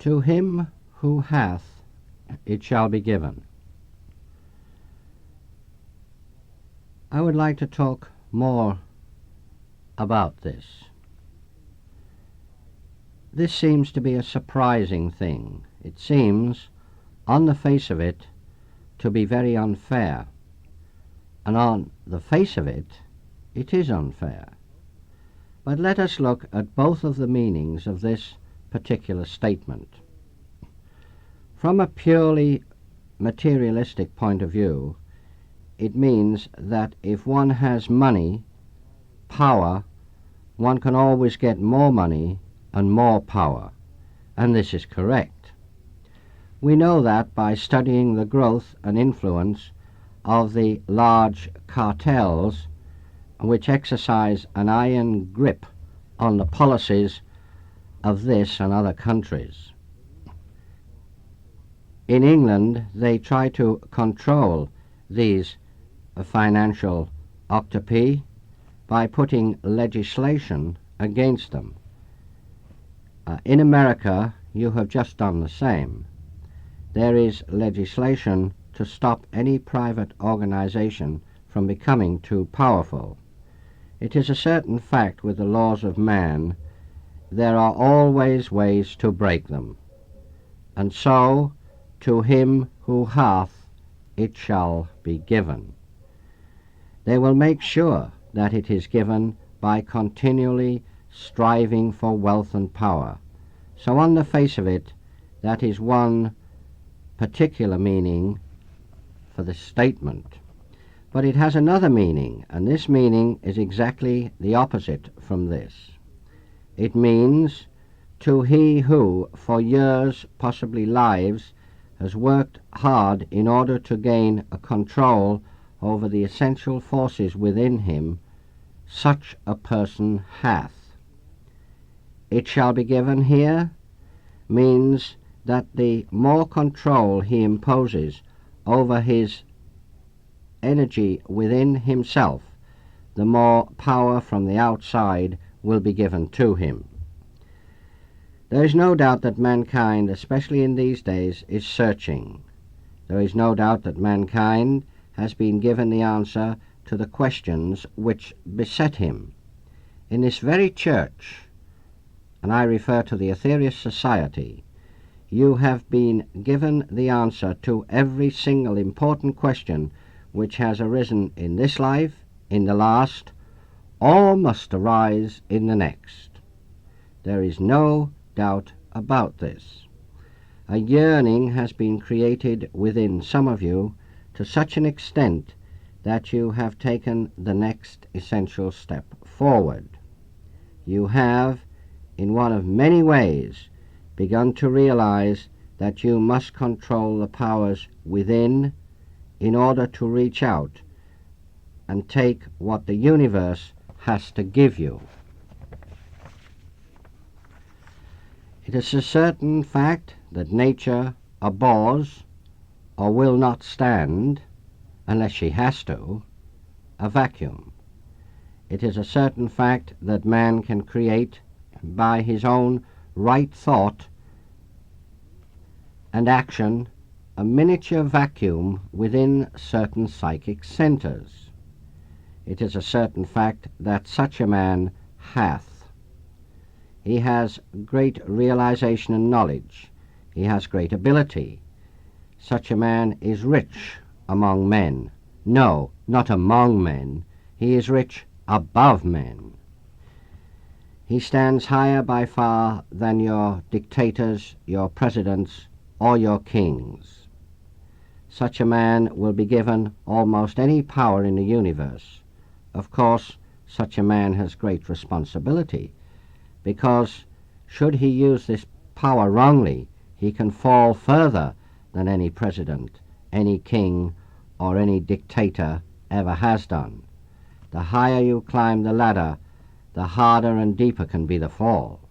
To him who hath, it shall be given. I would like to talk more about this. This seems to be a surprising thing. It seems, on the face of it, to be very unfair. And on the face of it, it is unfair. But let us look at both of the meanings of this particular statement. From a purely materialistic point of view, it means that if one has money, power, one can always get more money and more power, and this is correct. We know that by studying the growth and influence of the large cartels which exercise an iron grip on the policies of this and other countries. In England, they try to control these financial octopi by putting legislation against them. In America, you have just done the same. There is legislation to stop any private organization from becoming too powerful. It is a certain fact with the laws of man, there are always ways to break them. And so, to him who hath, it shall be given. They will make sure that it is given by continually striving for wealth and power. So on the face of it, that is one particular meaning for the statement. But it has another meaning, and this meaning is exactly the opposite from this. It means to he who, for years, possibly lives, has worked hard in order to gain a control over the essential forces within him, such a person hath. It shall be given here means that the more control he imposes over his energy within himself, the more power from the outside will be given to him. There is no doubt that mankind, especially in these days, is searching. There is no doubt that mankind has been given the answer to the questions which beset him. In this very church, and I refer to the Aetherius Society, you have been given the answer to every single important question which has arisen in this life, in the last, or must arise in the next. There is no doubt about this. A yearning has been created within some of you to such an extent that you have taken the next essential step forward. You have, in one of many ways, begun to realize that you must control the powers within in order to reach out and take what the universe has to give you. It is a certain fact that nature abhors or will not stand, unless she has to, a vacuum. It is a certain fact that man can create by his own right thought and action a miniature vacuum within certain psychic centers. It is a certain fact that such a man hath. He has great realization and knowledge. He has great ability. Such a man is rich among men. No, not among men. He is rich above men. He stands higher by far than your dictators, your presidents, or your kings. Such a man will be given almost any power in the universe. Of course, such a man has great responsibility, because should he use this power wrongly, he can fall further than any president, any king, or any dictator ever has done. The higher you climb the ladder, the harder and deeper can be the fall.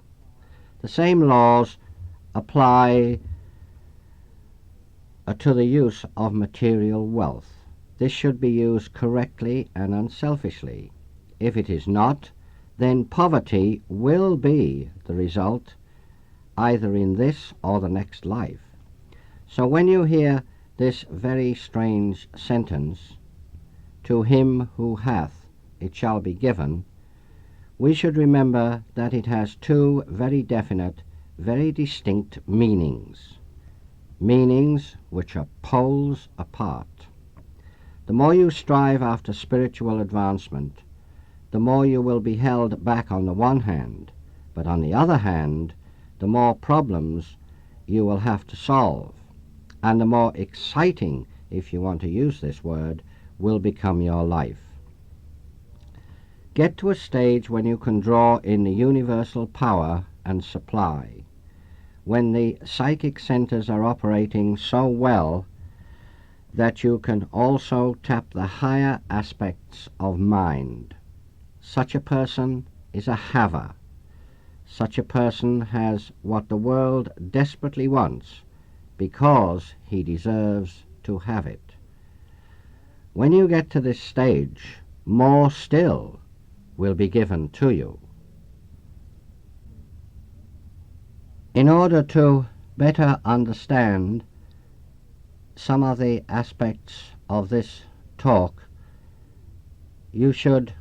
The same laws apply to the use of material wealth. This should be used correctly and unselfishly. If it is not, then poverty will be the result, either in this or the next life. So when you hear this very strange sentence, "To him who hath, it shall be given," we should remember that it has two very definite, very distinct meanings. Meanings which are poles apart. The more you strive after spiritual advancement, the more you will be held back on the one hand, but on the other hand, the more problems you will have to solve, and the more exciting, if you want to use this word, will become your life. Get to a stage when you can draw in the universal power and supply, when the psychic centers are operating so well that you can also tap the higher aspects of mind. Such a person is a haver. Such a person has what the world desperately wants because he deserves to have it. When you get to this stage, more still will be given to you. In order to better understand some of the aspects of this talk, you should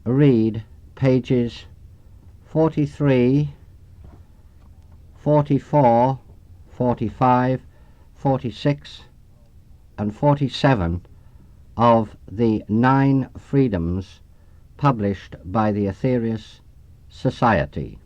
read pages 43, 44, 45, 46, and 47 of the 9 Freedoms published by the Aetherius Society.